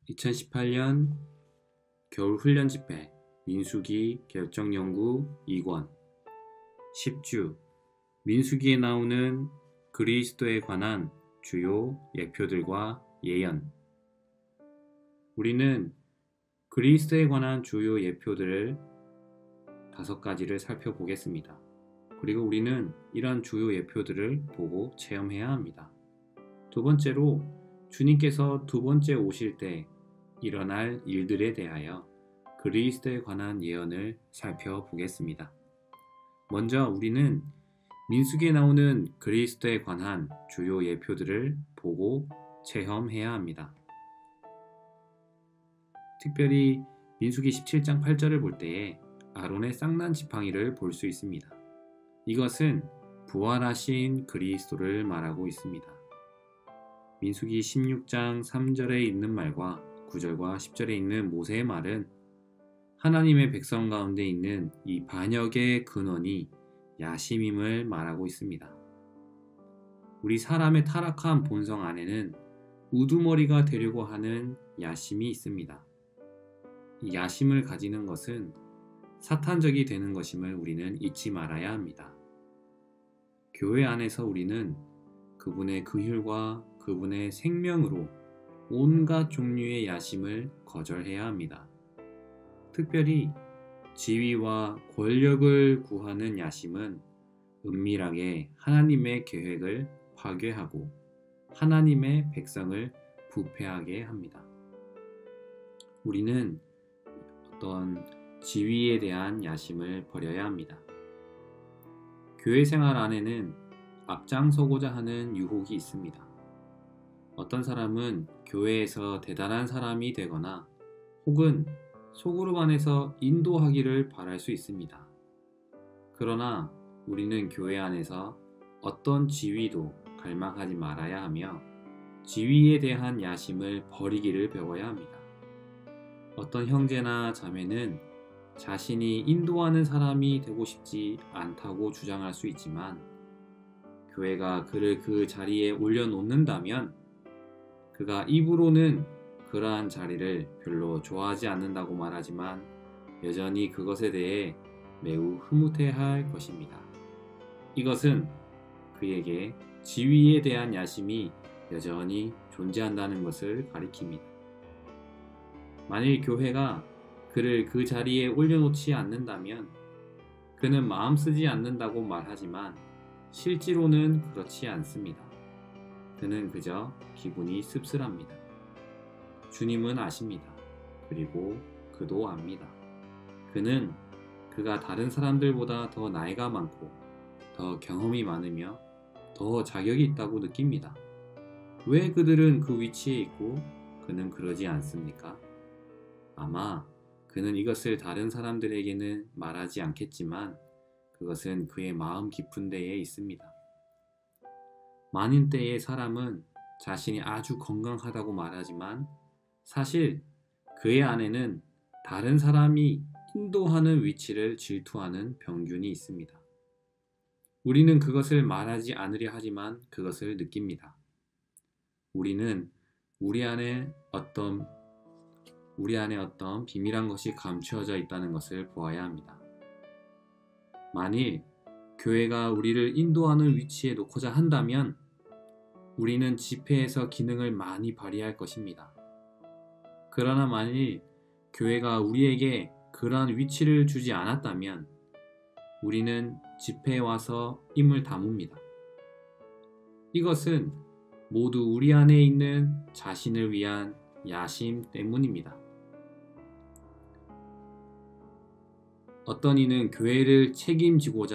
2018년 겨울 훈련 집회 민수기 결정연구 2권 10주 민수기에 나오는 그리스도에 관한 주요 예표들과 예언. 우리는 그리스도에 관한 주요 예표들을 5가지를 살펴보겠습니다. 그리고 우리는 이런 주요 예표들을 보고 체험해야 합니다. 두 번째로 주님께서 두 번째 오실 때 일어날 일들에 대하여 그리스도에 관한 예언을 살펴보겠습니다. 먼저 우리는 민수기에 나오는 그리스도에 관한 주요 예표들을 보고 체험해야 합니다. 특별히 민수기 17장 8절을 볼 때에 아론의 쌍난 지팡이를 볼 수 있습니다. 이것은 부활하신 그리스도를 말하고 있습니다. 민수기 16장 3절에 있는 말과 9절과 10절에 있는 모세의 말은 하나님의 백성 가운데 있는 이 반역의 근원이 야심임을 말하고 있습니다. 우리 사람의 타락한 본성 안에는 우두머리가 되려고 하는 야심이 있습니다. 이 야심을 가지는 것은 사탄적이 되는 것임을 우리는 잊지 말아야 합니다. 교회 안에서 우리는 그분의 긍휼과 그분의 생명으로 온갖 종류의 야심을 거절해야 합니다. 특별히 지위와 권력을 구하는 야심은 은밀하게 하나님의 계획을 파괴하고 하나님의 백성을 부패하게 합니다. 우리는 어떤 지위에 대한 야심을 버려야 합니다. 교회 생활 안에는 앞장서고자 하는 유혹이 있습니다. 어떤 사람은 교회에서 대단한 사람이 되거나 혹은 소그룹 안에서 인도하기를 바랄 수 있습니다. 그러나 우리는 교회 안에서 어떤 지위도 갈망하지 말아야 하며 지위에 대한 야심을 버리기를 배워야 합니다. 어떤 형제나 자매는 자신이 인도하는 사람이 되고 싶지 않다고 주장할 수 있지만 교회가 그를 그 자리에 올려놓는다면 그가 입으로는 그러한 자리를 별로 좋아하지 않는다고 말하지만 여전히 그것에 대해 매우 흐뭇해할 것입니다. 이것은 그에게 지위에 대한 야심이 여전히 존재한다는 것을 가리킵니다. 만일 교회가 그를 그 자리에 올려놓지 않는다면 그는 마음 쓰지 않는다고 말하지만 실제로는 그렇지 않습니다. 그는 그저 기분이 씁쓸합니다. 주님은 아십니다. 그리고 그도 압니다. 그는 그가 다른 사람들보다 더 나이가 많고 더 경험이 많으며 더 자격이 있다고 느낍니다. 왜 그들은 그 위치에 있고 그는 그러지 않습니까? 아마 그는 이것을 다른 사람들에게는 말하지 않겠지만 그것은 그의 마음 깊은 데에 있습니다. 많은 때의 사람은 자신이 아주 건강하다고 말하지만 사실 그의 안에는 다른 사람이 인도하는 위치를 질투하는 병균이 있습니다. 우리는 그것을 말하지 않으려 하지만 그것을 느낍니다. 우리는 우리 안에 어떤 비밀한 것이 감추어져 있다는 것을 보아야 합니다. 만일 교회가 우리를 인도하는 위치에 놓고자 한다면 우리는 집회에서 기능을 많이 발휘할 것입니다. 그러나 만일 교회가 우리에게 그러한 위치를 주지 않았다면 우리는 집회에 와서 임을 다뭅니다. 이것은 모두 우리 안에 있는 자신을 위한 야심 때문입니다. 어떤 이는 교회를 책임지고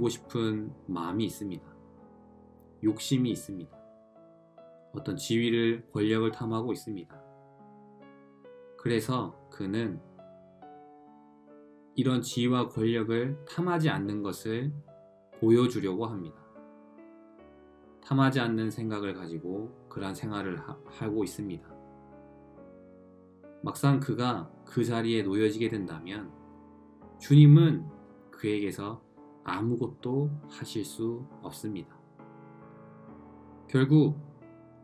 싶은 마음이 있습니다. 욕심이 있습니다. 어떤 지위를, 권력을 탐하고 있습니다. 그래서 그는 이런 지위와 권력을 탐하지 않는 것을 보여주려고 합니다. 탐하지 않는 생각을 가지고 그러한 생활을 하고 있습니다. 막상 그가 그 자리에 놓여지게 된다면 주님은 그에게서 아무것도 하실 수 없습니다. 결국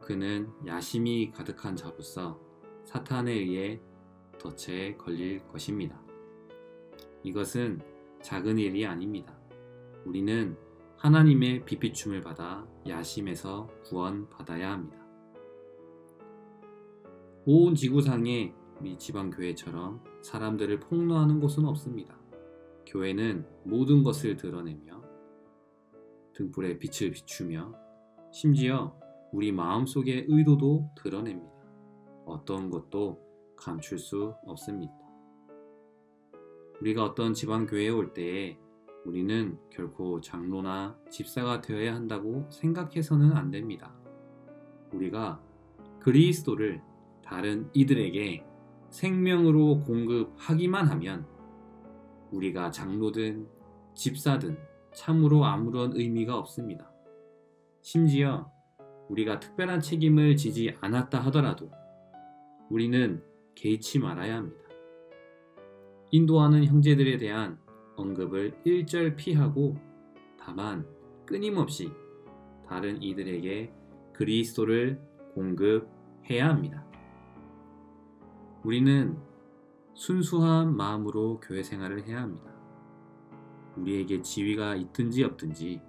그는 야심이 가득한 자로서 사탄에 의해 덫에 걸릴 것입니다. 이것은 작은 일이 아닙니다. 우리는 하나님의 빛비춤을 받아 야심에서 구원받아야 합니다. 온 지구상에 우리 지방교회처럼 사람들을 폭로하는 곳은 없습니다. 교회는 모든 것을 드러내며 등불에 빛을 비추며 심지어 우리 마음속의 의도도 드러냅니다. 어떤 것도 감출 수 없습니다. 우리가 어떤 지방교회에 올 때에 우리는 결코 장로나 집사가 되어야 한다고 생각해서는 안 됩니다. 우리가 그리스도를 다른 이들에게 생명으로 공급하기만 하면 우리가 장로든 집사든 참으로 아무런 의미가 없습니다. 심지어 우리가 특별한 책임을 지지 않았다 하더라도 우리는 개의치 말아야 합니다. 인도하는 형제들에 대한 언급을 일절 피하고 다만 끊임없이 다른 이들에게 그리스도를 공급해야 합니다. 우리는 순수한 마음으로 교회 생활을 해야 합니다. 우리에게 지위가 있든지 없든지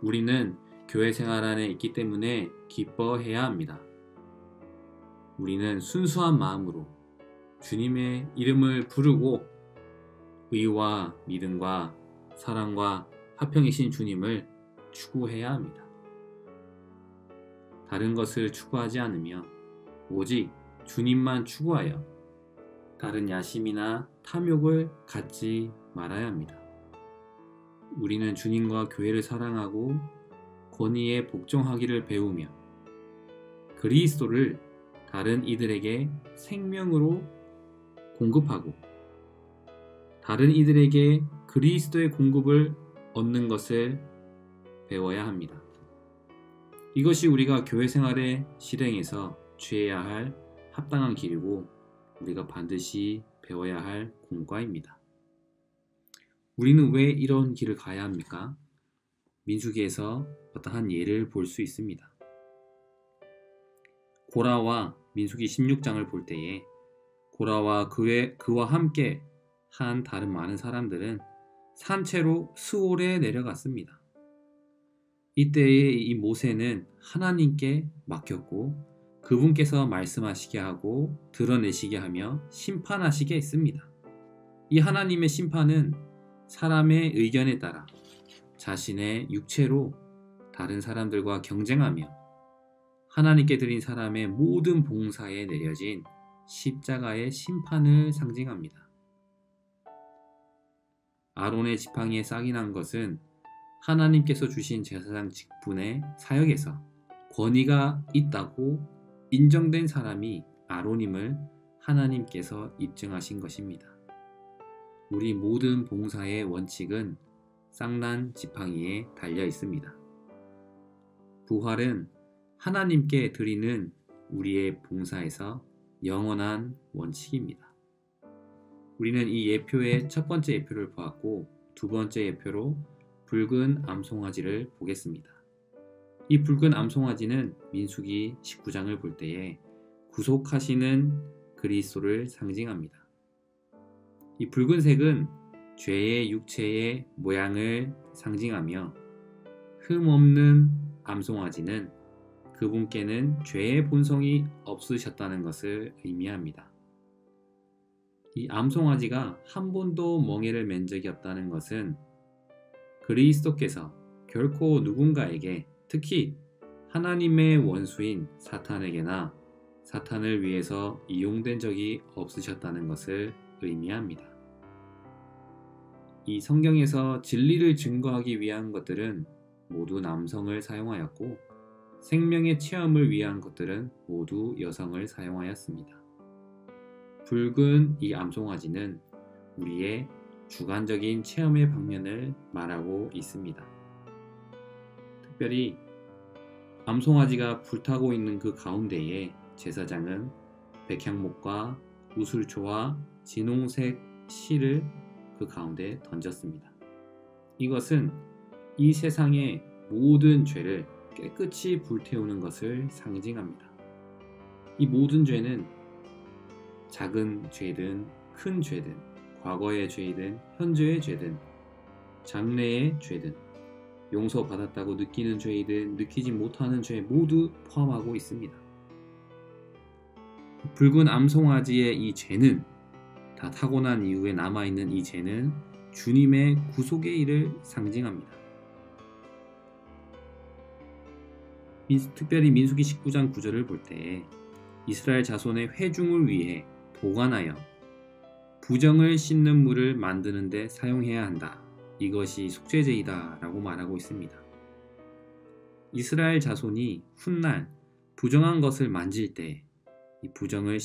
우리는 교회 생활 안에 있기 때문에 기뻐해야 합니다. 우리는 순수한 마음으로 주님의 이름을 부르고 의와 믿음과 사랑과 화평이신 주님을 추구해야 합니다. 다른 것을 추구하지 않으며 오직 주님만 추구하여 다른 야심이나 탐욕을 갖지 말아야 합니다. 우리는 주님과 교회를 사랑하고 권위에 복종하기를 배우며 그리스도를 다른 이들에게 생명으로 공급하고 다른 이들에게 그리스도의 공급을 얻는 것을 배워야 합니다. 이것이 우리가 교회 생활의 실행에서 취해야 할 합당한 길이고 우리가 반드시 배워야 할 공과입니다. 우리는 왜 이런 길을 가야 합니까? 민수기에서 어떠한 예를 볼 수 있습니다. 고라와 민수기 16장을 볼 때에 고라와 그와 함께 한 다른 많은 사람들은 산채로 스올에 내려갔습니다. 이때에 이 모세는 하나님께 맡겼고 그분께서 말씀하시게 하고 드러내시게 하며 심판하시게 했습니다. 이 하나님의 심판은 사람의 의견에 따라 자신의 육체로 다른 사람들과 경쟁하며 하나님께 드린 사람의 모든 봉사에 내려진 십자가의 심판을 상징합니다. 아론의 지팡이에 싹이 난 것은 하나님께서 주신 제사장 직분의 사역에서 권위가 있다고 인정된 사람이 아론임을 하나님께서 입증하신 것입니다. 우리 모든 봉사의 원칙은 싹난 지팡이에 달려 있습니다. 부활은 하나님께 드리는 우리의 봉사에서 영원한 원칙입니다. 우리는 이 예표의 첫 번째 예표를 보았고 두 번째 예표로 붉은 암송아지를 보겠습니다. 이 붉은 암송아지는 민수기 19장을 볼 때에 구속하시는 그리스도를 상징합니다. 이 붉은색은 죄의 육체의 모양을 상징하며 흠없는 암송아지는 그분께는 죄의 본성이 없으셨다는 것을 의미합니다. 이 암송아지가 한 번도 멍에를 맨 적이 없다는 것은 그리스도께서 결코 누군가에게 특히 하나님의 원수인 사탄에게나 사탄을 위해서 이용된 적이 없으셨다는 것을 의미합니다. 이 성경에서 진리를 증거하기 위한 것들은 모두 남성을 사용하였고 생명의 체험을 위한 것들은 모두 여성을 사용하였습니다. 붉은 이 암송아지는 우리의 주관적인 체험의 방면을 말하고 있습니다. 특별히 암송아지가 불타고 있는 그 가운데에 제사장은 백향목과 우술초와 진홍색 실을 그 가운데 던졌습니다. 이것은 이 세상의 모든 죄를 깨끗이 불태우는 것을 상징합니다. 이 모든 죄는 작은 죄든 큰 죄든 과거의 죄든 현재의 죄든 장래의 죄든 용서받았다고 느끼는 죄이든 느끼지 못하는 죄 모두 포함하고 있습니다. 붉은 암송아지의 이 죄는 다 타고난 이후에 남아있는 이 죄는 주님의 구속의 일을 상징합니다. 특별히 민수기 19장 9절을 볼 때 이스라엘 자손의 회중을 위해 보관하여 부정을 씻는 물을 만드는 데 사용해야 한다. 이것이 속죄제이다 라고 말하고 있습니다. 이스라엘 자손이 훗날 부정한 것을 만질 때 이 부정은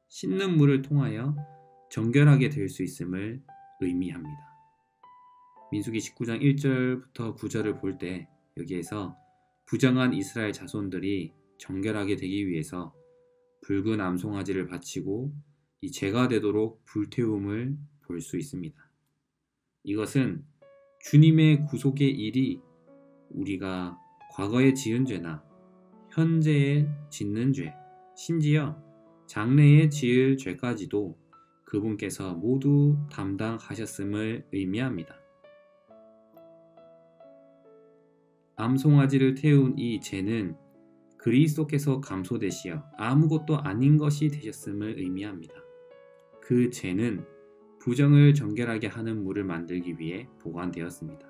씻는 물을 통하여 정결하게 될 수 있음을 의미합니다. 민수기 19장 1절부터 9절을 볼 때 여기에서 부정한 이스라엘 자손들이 정결하게 되기 위해서 붉은 암송아지를 바치고 이 죄가 되도록 불태움을 볼 수 있습니다. 이것은 주님의 구속의 일이 우리가 과거에 지은 죄나 현재에 짓는 죄, 심지어 장래에 지을 죄까지도 그분께서 모두 담당하셨음을 의미합니다. 암송아지를 태운 이 죄는 그리스도께서 감소되시어 아무것도 아닌 것이 되셨음을 의미합니다. 그 죄는 부정을 정결하게 하는 물을 만들기 위해 보관되었습니다.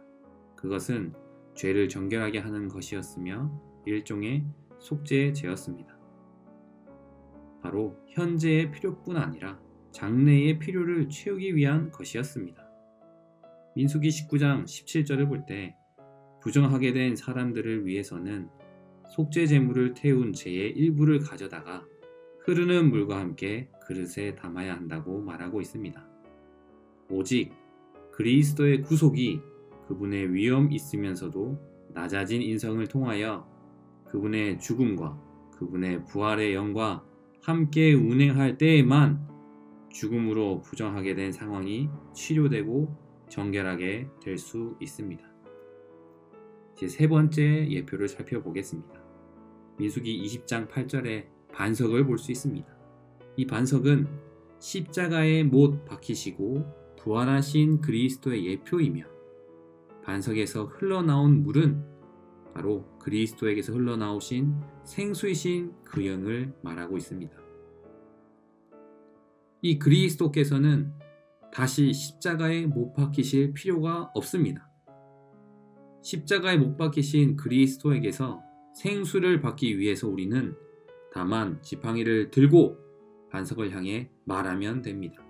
그것은 죄를 정결하게 하는 것이었으며 일종의 속죄제였습니다. 바로 현재의 필요뿐 아니라 장래의 필요를 채우기 위한 것이었습니다. 민수기 19장 17절을 볼 때 부정하게 된 사람들을 위해서는 속죄 제물을 태운 재의 일부를 가져다가 흐르는 물과 함께 그릇에 담아야 한다고 말하고 있습니다. 오직 그리스도의 구속이 그분의 위엄 있으면서도 낮아진 인성을 통하여 그분의 죽음과 그분의 부활의 영과 함께 운행할 때에만 죽음으로 부정하게 된 상황이 치료되고 정결하게 될 수 있습니다. 이제 세 번째 예표를 살펴보겠습니다. 민수기 20장 8절에 반석을 볼 수 있습니다. 이 반석은 십자가에 못 박히시고 부활하신 그리스도의 예표이며 반석에서 흘러나온 물은 바로 그리스도에게서 흘러나오신 생수이신 그 영을 말하고 있습니다. 이 그리스도께서는 다시 십자가에 못 박히실 필요가 없습니다. 십자가에 못 박히신 그리스도에게서 생수를 받기 위해서 우리는 다만 지팡이를 들고 반석을 향해 말하면 됩니다.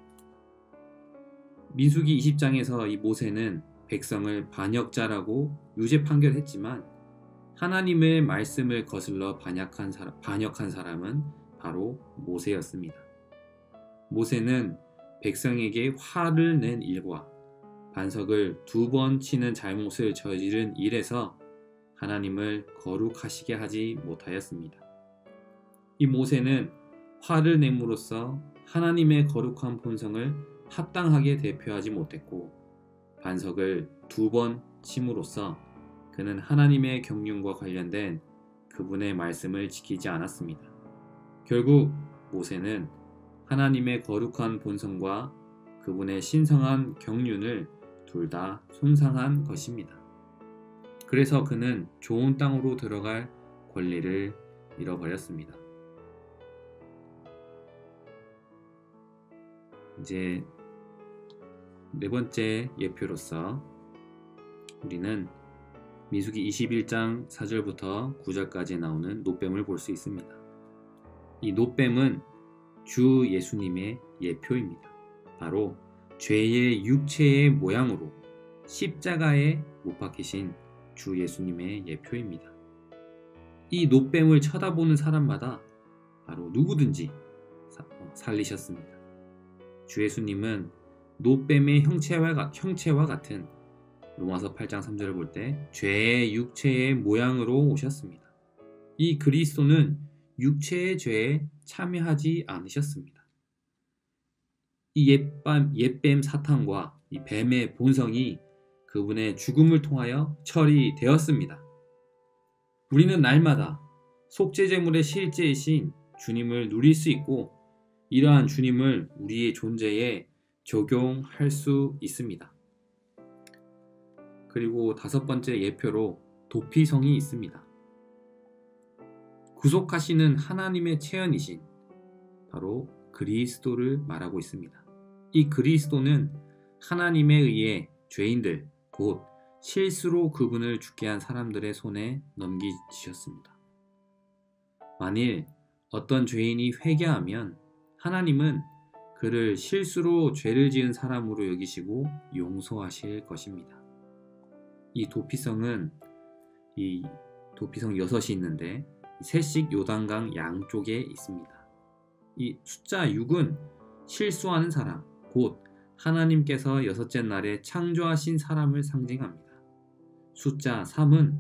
민수기 20장에서 이 모세는 백성을 반역자라고 유죄 판결했지만 하나님의 말씀을 거슬러 반역한 사람은 바로 모세였습니다. 모세는 백성에게 화를 낸 일과 반석을 2번 치는 잘못을 저지른 일에서 하나님을 거룩하시게 하지 못하였습니다. 이 모세는 화를 내므로써 하나님의 거룩한 본성을 합당하게 대표하지 못했고 반석을 2번 침으로써 그는 하나님의 경륜과 관련된 그분의 말씀을 지키지 않았습니다. 결국 모세는 하나님의 거룩한 본성과 그분의 신성한 경륜을 둘 다 손상한 것입니다. 그래서 그는 좋은 땅으로 들어갈 권리를 잃어버렸습니다. 이제 네 번째 예표로서 우리는 민수기 21장 4절부터 9절까지 나오는 놋뱀을 볼 수 있습니다. 이 놋뱀은 주 예수님의 예표입니다. 바로 죄의 육체의 모양으로 십자가에 못 박히신 주 예수님의 예표입니다. 이 놋뱀을 쳐다보는 사람마다 바로 누구든지 살리셨습니다. 주 예수님은 놋뱀의 형체와 같은 로마서 8장 3절을 볼 때 죄의 육체의 모양으로 오셨습니다. 이 그리스도는 육체의 죄에 참여하지 않으셨습니다. 이 옛뱀 사탄과 이 뱀의 본성이 그분의 죽음을 통하여 처리되었습니다. 우리는 날마다 속죄제물의 실제이신 주님을 누릴 수 있고 이러한 주님을 우리의 존재에 적용할 수 있습니다. 그리고 다섯 번째 예표로 도피성이 있습니다. 구속하시는 하나님의 체현이신 바로 그리스도를 말하고 있습니다. 이 그리스도는 하나님에 의해 죄인들, 곧 실수로 그분을 죽게 한 사람들의 손에 넘기셨습니다. 만일 어떤 죄인이 회개하면 하나님은 그를 실수로 죄를 지은 사람으로 여기시고 용서하실 것입니다. 이 도피성은 이 도피성 6이 있는데 셋씩 요단강 양쪽에 있습니다. 이 숫자 6은 실수하는 사람, 곧 하나님께서 여섯째 날에 창조하신 사람을 상징합니다. 숫자 3은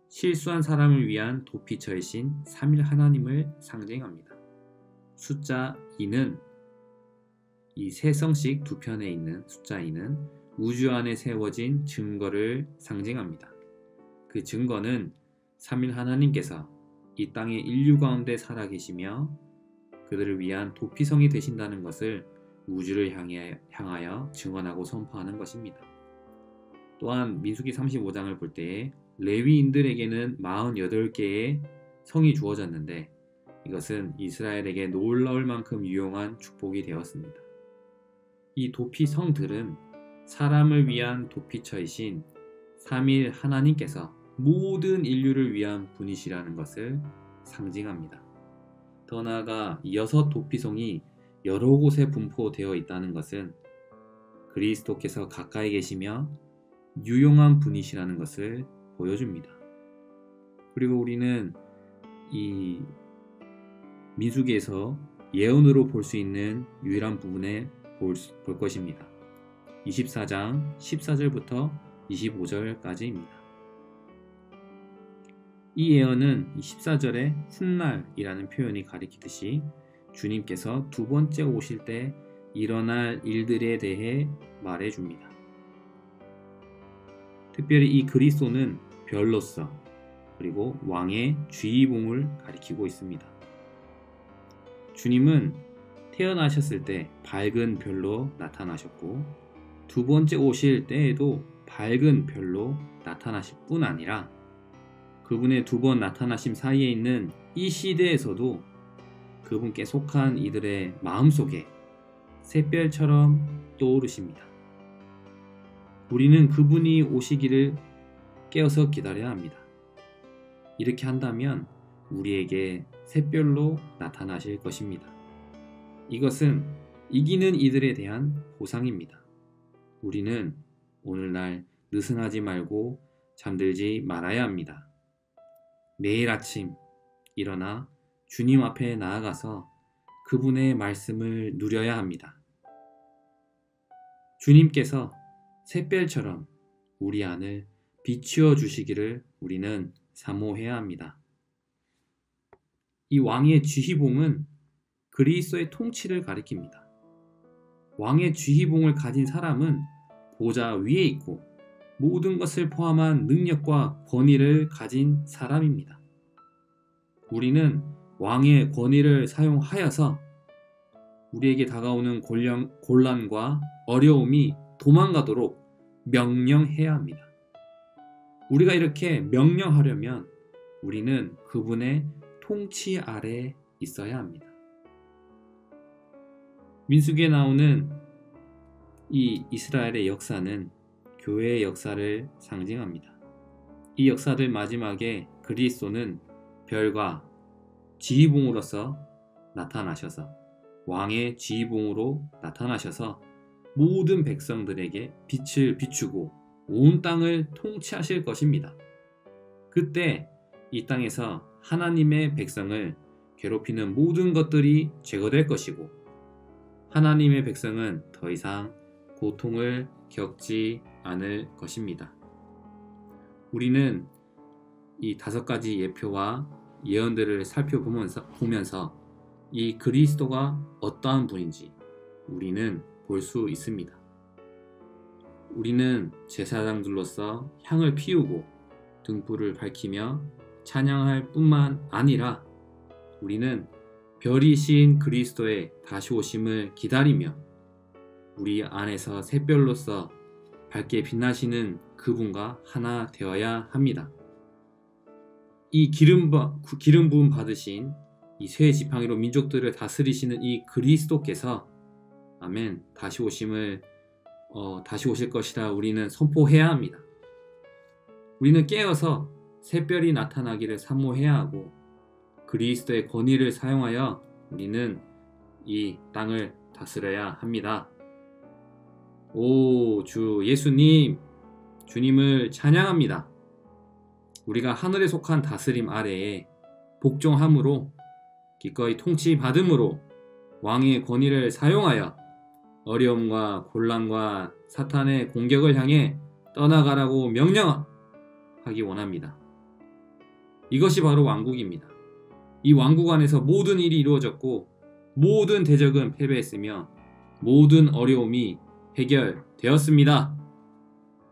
실수한 사람을 위한 도피처이신 3일 하나님을 상징합니다. 숫자 2는 이 세 성씩 두 편에 있는 숫자 2는 우주 안에 세워진 증거를 상징합니다. 그 증거는 3일 하나님께서 이 땅의 인류 가운데 살아계시며 그들을 위한 도피성이 되신다는 것을 우주를 향하여 증언하고 선포하는 것입니다. 또한 민수기 35장을 볼 때에 레위인들에게는 48개의 성이 주어졌는데 이것은 이스라엘에게 놀라울 만큼 유용한 축복이 되었습니다. 이 도피성들은 사람을 위한 도피처이신 3일 하나님께서 모든 인류를 위한 분이시라는 것을 상징합니다. 더 나아가 6 도피성이 여러 곳에 분포되어 있다는 것은 그리스도께서 가까이 계시며 유용한 분이시라는 것을 보여줍니다. 그리고 우리는 이 민수기에서 예언으로 볼 수 있는 유일한 부분에 볼 것입니다. 24장 14절부터 25절까지입니다. 이 예언은 14절에 훗날이라는 표현이 가리키듯이 주님께서 두 번째 오실 때 일어날 일들에 대해 말해줍니다. 특별히 이 그리스도는 별로서 그리고 왕의 쥐봉을 가리키고 있습니다. 주님은 태어나셨을 때 밝은 별로 나타나셨고 두 번째 오실 때에도 밝은 별로 나타나실 뿐 아니라 그분의 두 번 나타나심 사이에 있는 이 시대에서도 그분께 속한 이들의 마음속에 샛별처럼 떠오르십니다. 우리는 그분이 오시기를 깨어서 기다려야 합니다. 이렇게 한다면 우리에게 샛별로 나타나실 것입니다. 이것은 이기는 이들에 대한 보상입니다. 우리는 오늘날 느슨하지 말고 잠들지 말아야 합니다. 매일 아침 일어나 주님 앞에 나아가서 그분의 말씀을 누려야 합니다. 주님께서 샛별처럼 우리 안을 비추어 주시기를 우리는 사모해야 합니다. 이 왕의 쥐희봉은 그리스도의 통치를 가리킵니다. 왕의 쥐희봉을 가진 사람은 보좌 위에 있고 모든 것을 포함한 능력과 권위를 가진 사람입니다. 우리는 왕의 권위를 사용하여서 우리에게 다가오는 곤란과 어려움이 도망가도록 명령해야 합니다. 우리가 이렇게 명령하려면 우리는 그분의 통치 아래 있어야 합니다. 민수기에 나오는 이 이스라엘의 역사는 교회의 역사를 상징합니다. 이 역사들 마지막에 그리스도는 별과 지휘봉으로서 나타나셔서 왕의 지휘봉으로 나타나셔서 모든 백성들에게 빛을 비추고 온 땅을 통치하실 것입니다. 그때 이 땅에서 하나님의 백성을 괴롭히는 모든 것들이 제거될 것이고 하나님의 백성은 더 이상 고통을 겪지 않을 것입니다. 우리는 이 5가지 예표와 예언들을 살펴보면서 이 그리스도가 어떠한 분인지 우리는 볼 수 있습니다. 우리는 제사장들로서 향을 피우고 등불을 밝히며 찬양할 뿐만 아니라 우리는 별이신 그리스도의 다시 오심을 기다리며 우리 안에서 샛별로서 밝게 빛나시는 그분과 하나 되어야 합니다. 이 기름 부음 받으신 이 새 지팡이로 민족들을 다스리시는 이 그리스도께서 아멘 다시 오실 것이라 우리는 선포해야 합니다. 우리는 깨어서 샛별이 나타나기를 사모해야 하고 그리스도의 권위를 사용하여 우리는 이 땅을 다스려야 합니다. 오 주 예수님, 주님을 찬양합니다. 우리가 하늘에 속한 다스림 아래에 복종함으로 기꺼이 통치받음으로 왕의 권위를 사용하여 어려움과 곤란과 사탄의 공격을 향해 떠나가라고 명령하기 원합니다. 이것이 바로 왕국입니다. 이 왕국 안에서 모든 일이 이루어졌고 모든 대적은 패배했으며 모든 어려움이 해결되었습니다.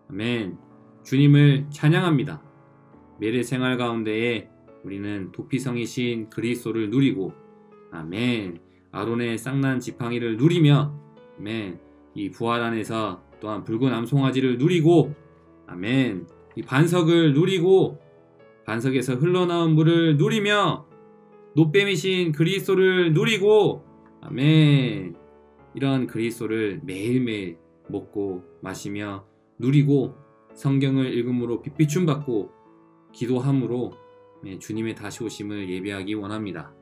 아멘. 주님을 찬양합니다. 매일 생활 가운데에 우리는 도피성이신 그리스도를 누리고 아멘. 아론의 쌍난 지팡이를 누리며 아멘. 이 부활 안에서 또한 붉은 암송아지를 누리고 아멘. 이 반석을 누리고 반석에서 흘러나온 물을 누리며 노뱀이신 그리스도를 누리고 아멘. 이런 그리스도를 매일매일 먹고 마시며 누리고 성경을 읽음으로 빛비춤 받고 기도함으로 주님의 다시 오심을 예배하기 원합니다.